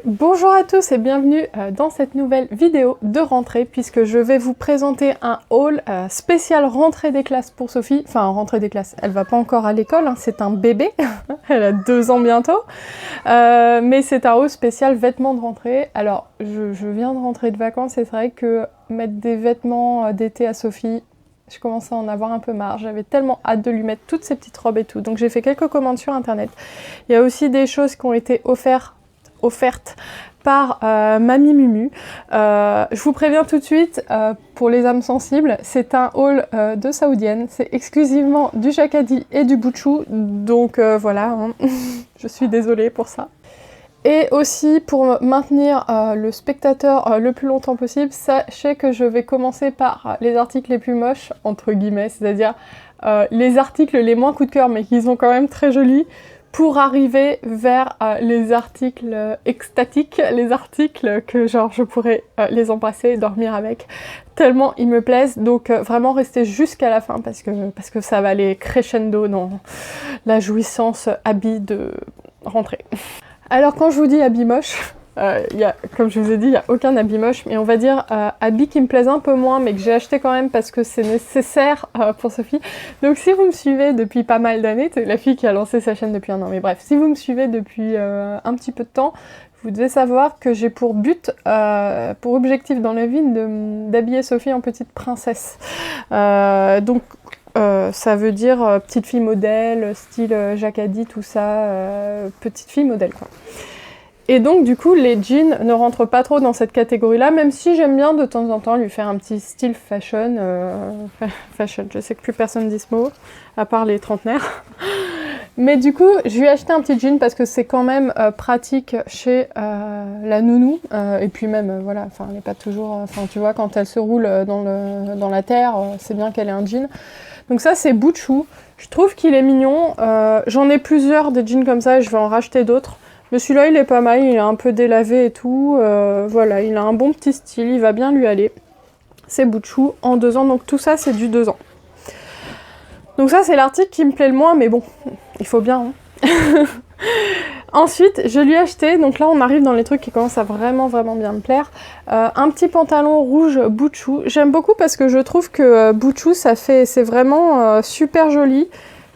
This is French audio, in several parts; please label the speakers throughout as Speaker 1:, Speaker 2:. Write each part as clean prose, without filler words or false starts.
Speaker 1: Bonjour à tous et bienvenue dans cette nouvelle vidéo de rentrée puisque je vais vous présenter un haul spécial rentrée des classes pour Sophie. Enfin, rentrée des classes, elle va pas encore à l'école, hein, c'est un bébé, elle a 2 ans bientôt. Mais c'est un haul spécial vêtements de rentrée. Alors, je viens de rentrer de vacances et c'est vrai que mettre des vêtements d'été à Sophie, je commençais à en avoir un peu marre. J'avais tellement hâte de lui mettre toutes ces petites robes et tout. Donc j'ai fait quelques commandes sur internet. Il y a aussi des choses qui ont été offertes par Mamie Mumu. Je vous préviens tout de suite, pour les âmes sensibles, c'est un haul de saoudienne, c'est exclusivement du jacadi et du boutchou, donc voilà, hein. Je suis désolée pour ça. Et aussi, pour maintenir le spectateur le plus longtemps possible, sachez que je vais commencer par les articles les plus moches, entre guillemets, c'est-à-dire les articles les moins coup de cœur, mais qui sont quand même très jolis, pour arriver vers les articles extatiques, les articles que genre je pourrais les embrasser et dormir avec, tellement ils me plaisent. Donc vraiment restez jusqu'à la fin parce que ça va aller crescendo dans la jouissance habit de rentrée. Alors quand je vous dis habit moche, comme je vous ai dit, il n'y a aucun habit moche, mais on va dire habit qui me plaise un peu moins, mais que j'ai acheté quand même parce que c'est nécessaire pour Sophie. Donc si vous me suivez depuis pas mal d'années, c'est la fille qui a lancé sa chaîne depuis 1 an, mais bref, si vous me suivez depuis un petit peu de temps, vous devez savoir que j'ai pour but, pour objectif dans la vie, d'habiller Sophie en petite princesse. Donc ça veut dire petite fille modèle, style jacadi, tout ça, petite fille modèle quoi. Et donc du coup les jeans ne rentrent pas trop dans cette catégorie-là, même si j'aime bien de temps en temps lui faire un petit style fashion, fashion, je sais que plus personne dit ce mot, à part les trentenaires. Mais du coup, je lui ai acheté un petit jean parce que c'est quand même pratique chez la nounou. Et puis même, voilà, enfin, elle n'est pas toujours... Enfin, tu vois, quand elle se roule dans la terre, c'est bien qu'elle ait un jean. Donc ça, c'est Boutchou. Je trouve qu'il est mignon. J'en ai plusieurs des jeans comme ça et je vais en racheter d'autres. Mais celui-là, il est pas mal, il est un peu délavé et tout. Voilà, il a un bon petit style, il va bien lui aller. C'est Boutchou en 2 ans, donc tout ça, c'est du 2 ans. Donc ça, c'est l'article qui me plaît le moins, mais bon, il faut bien, hein. Ensuite, je lui ai acheté, donc là on arrive dans les trucs qui commencent à vraiment bien me plaire, un petit pantalon rouge Boutchou. J'aime beaucoup parce que je trouve que Boutchou, c'est vraiment super joli.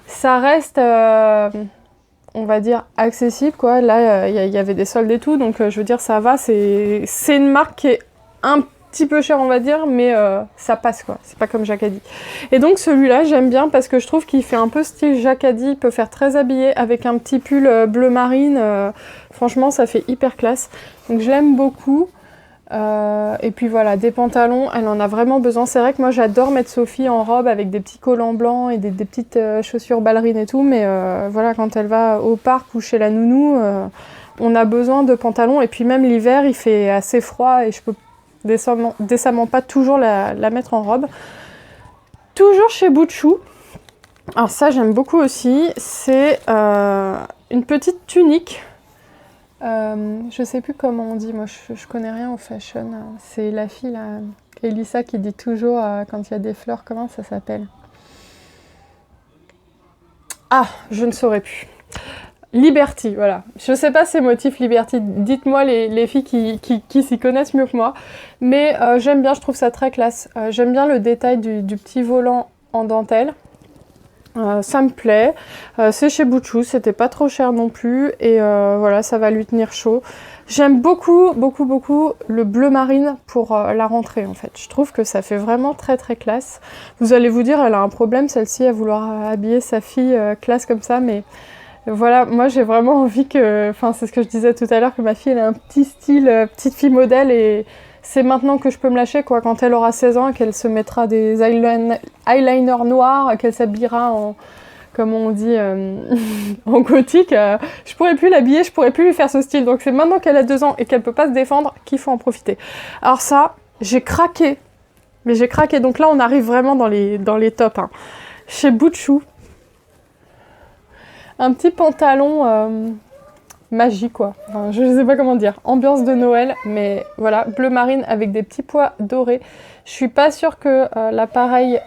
Speaker 1: Ça reste, on va dire, accessible, quoi. Là, il y avait des soldes et tout, donc je veux dire, ça va. C'est une marque qui est un petit peu cher on va dire, mais ça passe quoi, c'est pas comme Jacadi. Et donc celui-là j'aime bien parce que je trouve qu'il fait un peu style Jacadi, il peut faire très habillé avec un petit pull bleu marine, franchement ça fait hyper classe, donc je l'aime beaucoup. Et puis voilà, des pantalons, elle en a vraiment besoin. C'est vrai que moi j'adore mettre Sophie en robe avec des petits collants blancs et des petites chaussures ballerines et tout, mais voilà, quand elle va au parc ou chez la nounou, on a besoin de pantalons, et puis même l'hiver il fait assez froid et je peux décemment pas toujours la mettre en robe. Toujours chez Boutchou, alors ça j'aime beaucoup aussi, c'est une petite tunique. Je sais plus comment on dit, moi je connais rien au fashion. C'est la fille là, Elissa, qui dit toujours quand il y a des fleurs, comment ça s'appelle? Ah, je ne saurais plus. Liberty, voilà. Je sais pas ces motifs Liberty, dites-moi les filles qui s'y connaissent mieux que moi. Mais j'aime bien, je trouve ça très classe. J'aime bien le détail du petit volant en dentelle. Ça me plaît. C'est chez Boutchou, c'était pas trop cher non plus. Et voilà, ça va lui tenir chaud. J'aime beaucoup le bleu marine pour la rentrée en fait. Je trouve que ça fait vraiment très classe. Vous allez vous dire, elle a un problème celle-ci à vouloir habiller sa fille classe comme ça, mais... Voilà, moi j'ai vraiment envie que, enfin c'est ce que je disais tout à l'heure, que ma fille elle a un petit style, petite fille modèle, et c'est maintenant que je peux me lâcher quoi, quand elle aura 16 ans, qu'elle se mettra des eyeliners noirs, qu'elle s'habillera en, comme on dit, en gothique, je pourrais plus l'habiller, je pourrais plus lui faire ce style, donc c'est maintenant qu'elle a 2 ans et qu'elle peut pas se défendre qu'il faut en profiter. Alors ça, j'ai craqué, mais j'ai craqué, donc là on arrive vraiment dans les tops, hein. Chez Boutchou, un petit pantalon magique quoi, enfin, je sais pas comment dire, ambiance de Noël, mais voilà, bleu marine avec des petits pois dorés. Je suis pas sûre que l'appareil,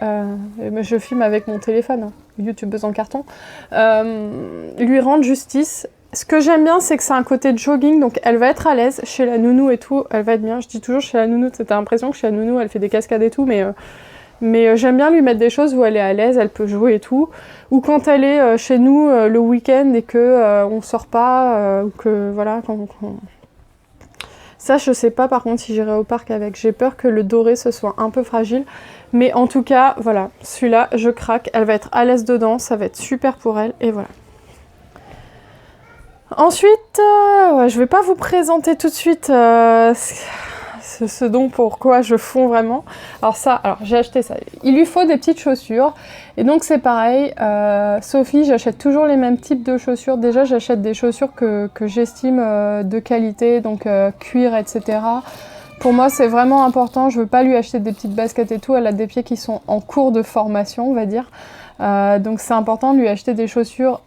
Speaker 1: je filme avec mon téléphone, hein, youtubeuse en carton, lui rende justice. Ce que j'aime bien, c'est que c'est un côté jogging, donc elle va être à l'aise chez la nounou et tout, elle va être bien. Je dis toujours chez la nounou, t'as l'impression que chez la nounou, elle fait des cascades et tout, mais j'aime bien lui mettre des choses où elle est à l'aise, elle peut jouer et tout. Ou quand elle est chez nous le week-end et que on sort pas, ou que voilà, Ça, je sais pas par contre si j'irai au parc avec. J'ai peur que le doré ce soit un peu fragile. Mais en tout cas, voilà, celui-là, je craque. Elle va être à l'aise dedans, ça va être super pour elle, et voilà. Ensuite, ouais, je vais pas vous présenter tout de suite ce dont pourquoi je fonds vraiment. Alors j'ai acheté ça. Il lui faut des petites chaussures. Et donc c'est pareil, Sophie, j'achète toujours les mêmes types de chaussures. Déjà, j'achète des chaussures que j'estime de qualité, donc cuir, etc. Pour moi, c'est vraiment important. Je veux pas lui acheter des petites baskets et tout. Elle a des pieds qui sont en cours de formation, on va dire. Donc c'est important de lui acheter des chaussures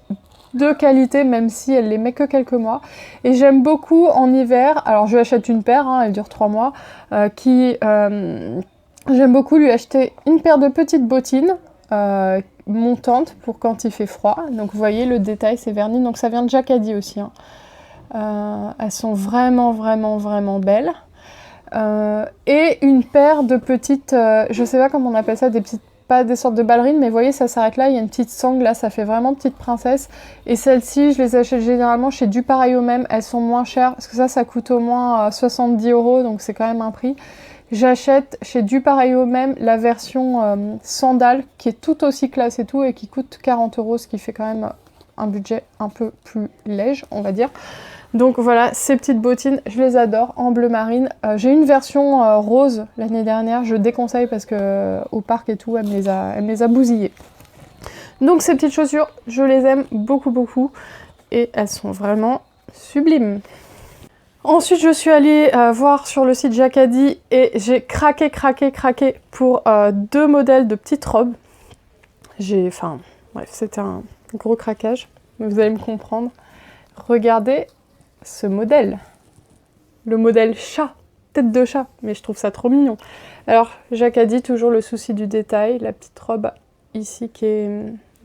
Speaker 1: de qualité, même si elle les met que quelques mois. Et j'aime beaucoup en hiver, alors je lui achète une paire, hein, elle dure 3 mois, j'aime beaucoup lui acheter une paire de petites bottines montantes pour quand il fait froid. Donc vous voyez le détail, c'est verni, donc ça vient de Jacadi aussi. Hein. Elles sont vraiment, vraiment, vraiment belles. Et une paire de petites, je sais pas comment on appelle ça, des petites, pas des sortes de ballerines, mais vous voyez, ça s'arrête là, il y a une petite sangle là, ça fait vraiment petite princesse. Et celles-ci, je les achète généralement chez Du Pareil au Même, elles sont moins chères, parce que ça coûte au moins 70 €, donc c'est quand même un prix. J'achète chez Du Pareil au Même la version sandale, qui est tout aussi classe et tout, et qui coûte 40 €, ce qui fait quand même un budget un peu plus léger, on va dire. Donc voilà, ces petites bottines, je les adore, en bleu marine. J'ai une version rose l'année dernière, je déconseille parce que au parc et tout, elle me les a bousillées. Donc ces petites chaussures, je les aime beaucoup, beaucoup. Et elles sont vraiment sublimes. Ensuite, je suis allée voir sur le site Jacadi et j'ai craqué pour 2 modèles de petites robes. Enfin, bref, c'était un gros craquage, mais vous allez me comprendre. Regardez ce modèle, le modèle chat, tête de chat, mais je trouve ça trop mignon. Alors, Jacadi, toujours le souci du détail, la petite robe ici qui est,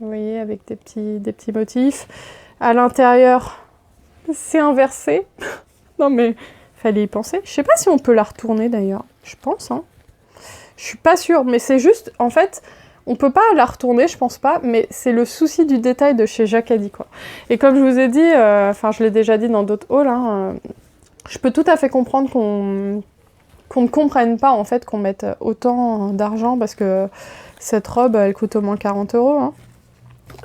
Speaker 1: vous voyez, avec des petits motifs. À l'intérieur, c'est inversé. Non mais, fallait y penser. Je sais pas si on peut la retourner d'ailleurs, je pense, hein. Je suis pas sûre, mais c'est juste, en fait, on peut pas la retourner, je pense pas, mais c'est le souci du détail de chez Jacadi, quoi. Et comme je vous ai dit, enfin je l'ai déjà dit dans d'autres hauls, hein, je peux tout à fait comprendre qu'on ne comprenne pas en fait qu'on mette autant d'argent, parce que cette robe, elle coûte au moins 40 €.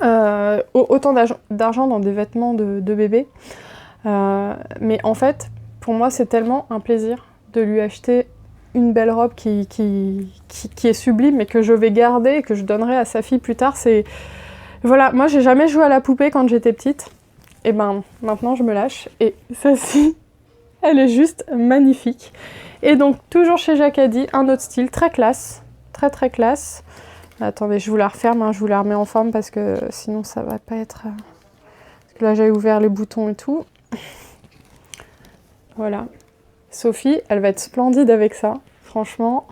Speaker 1: Hein. Autant d'argent dans des vêtements de bébé. Mais en fait, pour moi, c'est tellement un plaisir de lui acheter une belle robe qui est sublime et que je vais garder et que je donnerai à sa fille plus tard. Voilà, moi j'ai jamais joué à la poupée quand j'étais petite, et ben maintenant je me lâche, et celle-ci, elle est juste magnifique. Et donc toujours chez Jacadi, un autre style, très classe, très très classe. Attendez, je vous la referme, hein, je vous la remets en forme parce que sinon ça va pas être... Parce que là j'ai ouvert les boutons et tout. Voilà. Sophie, elle va être splendide avec ça, franchement.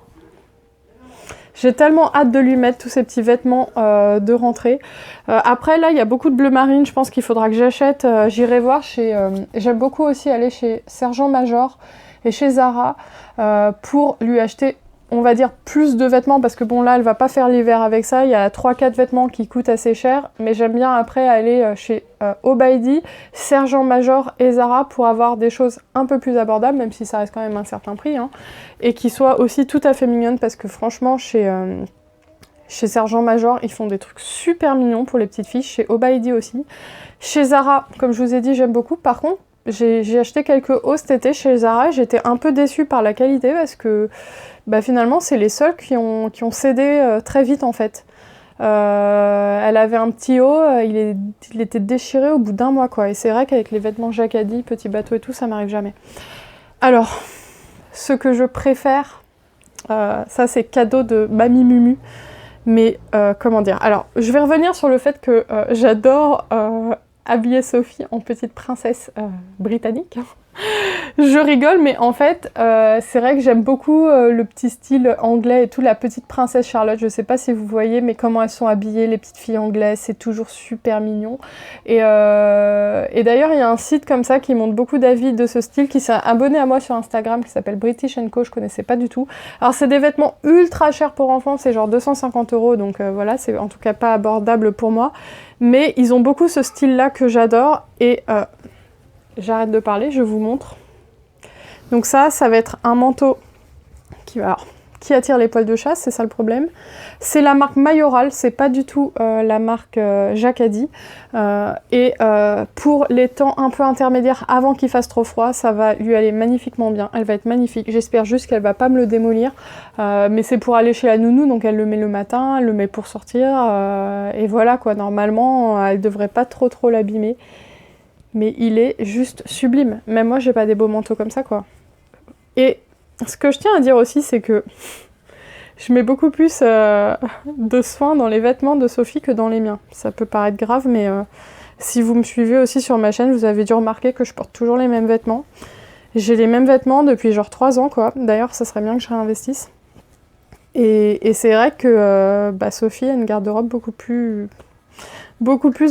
Speaker 1: J'ai tellement hâte de lui mettre tous ces petits vêtements de rentrée. Après, là, il y a beaucoup de bleu marine, je pense qu'il faudra que j'achète. J'irai voir chez... J'aime beaucoup aussi aller chez Sergent Major et chez Zara pour lui acheter, on va dire, plus de vêtements, parce que bon, là, elle va pas faire l'hiver avec ça. Il y a 3-4 vêtements qui coûtent assez cher, mais j'aime bien après aller chez Obaidi, Sergent Major et Zara pour avoir des choses un peu plus abordables, même si ça reste quand même un certain prix, hein, et qui soient aussi tout à fait mignonnes, parce que franchement, chez Sergent Major, ils font des trucs super mignons pour les petites filles, chez Obaidi aussi. Chez Zara, comme je vous ai dit, j'aime beaucoup. Par contre, j'ai acheté quelques hauts cet été chez Zara et j'étais un peu déçue par la qualité, parce que bah, finalement, c'est les seuls qui ont cédé très vite en fait. Elle avait un petit haut, il était déchiré au bout d'1 mois, quoi. Et c'est vrai qu'avec les vêtements Jacadi, petit bateau et tout, ça m'arrive jamais. Alors, ce que je préfère, ça c'est cadeau de Mamie Mumu. Mais comment dire? Alors, je vais revenir sur le fait que j'adore habiller Sophie en petite princesse britannique. Je rigole, mais en fait, c'est vrai que j'aime beaucoup le petit style anglais et tout, la petite princesse Charlotte. Je sais pas si vous voyez, mais comment elles sont habillées, les petites filles anglaises, c'est toujours super mignon. Et d'ailleurs, il y a un site comme ça qui montre beaucoup d'avis de ce style, qui s'est abonné à moi sur Instagram, qui s'appelle British & Co, je connaissais pas du tout. Alors, c'est des vêtements ultra chers pour enfants, c'est genre 250 €, donc voilà, c'est en tout cas pas abordable pour moi. Mais ils ont beaucoup ce style-là que j'adore, et j'arrête de parler, je vous montre. Donc ça va être un manteau qui attire les poils de chasse, c'est ça le problème. C'est la marque Mayoral, c'est pas du tout la marque Jacadi. Pour les temps un peu intermédiaires avant qu'il fasse trop froid, ça va lui aller magnifiquement bien. Elle va être magnifique. J'espère juste qu'elle va pas me le démolir. Mais c'est pour aller chez la nounou, donc elle le met le matin, elle le met pour sortir. Et voilà quoi, normalement, elle devrait pas trop l'abîmer. Mais il est juste sublime. Même moi, j'ai pas des beaux manteaux comme ça, quoi. Et ce que je tiens à dire aussi, c'est que je mets beaucoup plus de soin dans les vêtements de Sophie que dans les miens. Ça peut paraître grave, mais si vous me suivez aussi sur ma chaîne, vous avez dû remarquer que je porte toujours les mêmes vêtements. J'ai les mêmes vêtements depuis genre 3 ans, quoi. D'ailleurs, ça serait bien que je réinvestisse. Et c'est vrai que Sophie a une garde-robe beaucoup plus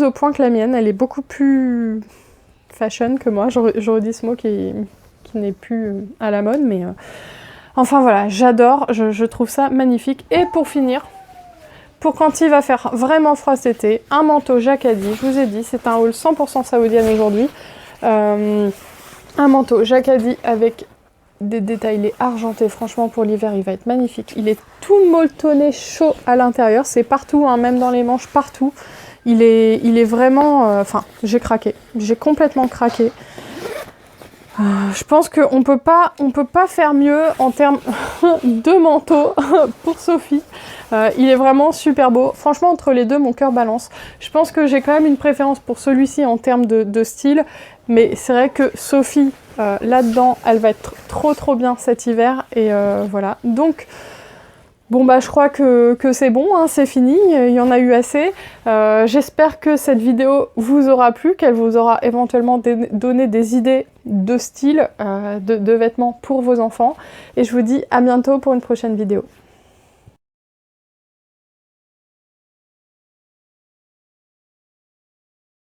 Speaker 1: au point que la mienne. Elle est beaucoup plus fashion que moi. Je redis ce mot qui n'est plus à la mode, mais enfin voilà, j'adore, je trouve ça magnifique. Et pour finir, pour quand il va faire vraiment froid cet été, un manteau Jacadi, je vous ai dit, c'est un haul 100% saoudienne aujourd'hui. Un manteau Jacadi avec des détaillés argentés, franchement pour l'hiver il va être magnifique. Il est tout molletonné, chaud à l'intérieur, c'est partout, hein, même dans les manches, partout. Il est vraiment... Enfin, j'ai craqué, j'ai complètement craqué. Je pense qu'on peut pas faire mieux en termes de manteau pour Sophie. Il est vraiment super beau. Franchement, entre les deux, mon cœur balance. Je pense que j'ai quand même une préférence pour celui-ci en termes de style. Mais c'est vrai que Sophie, là-dedans, elle va être trop bien cet hiver. Et voilà. Donc... Bon je crois que c'est bon, hein, c'est fini, il y en a eu assez. J'espère que cette vidéo vous aura plu, qu'elle vous aura éventuellement donné des idées de style, de vêtements pour vos enfants. Et je vous dis à bientôt pour une prochaine vidéo.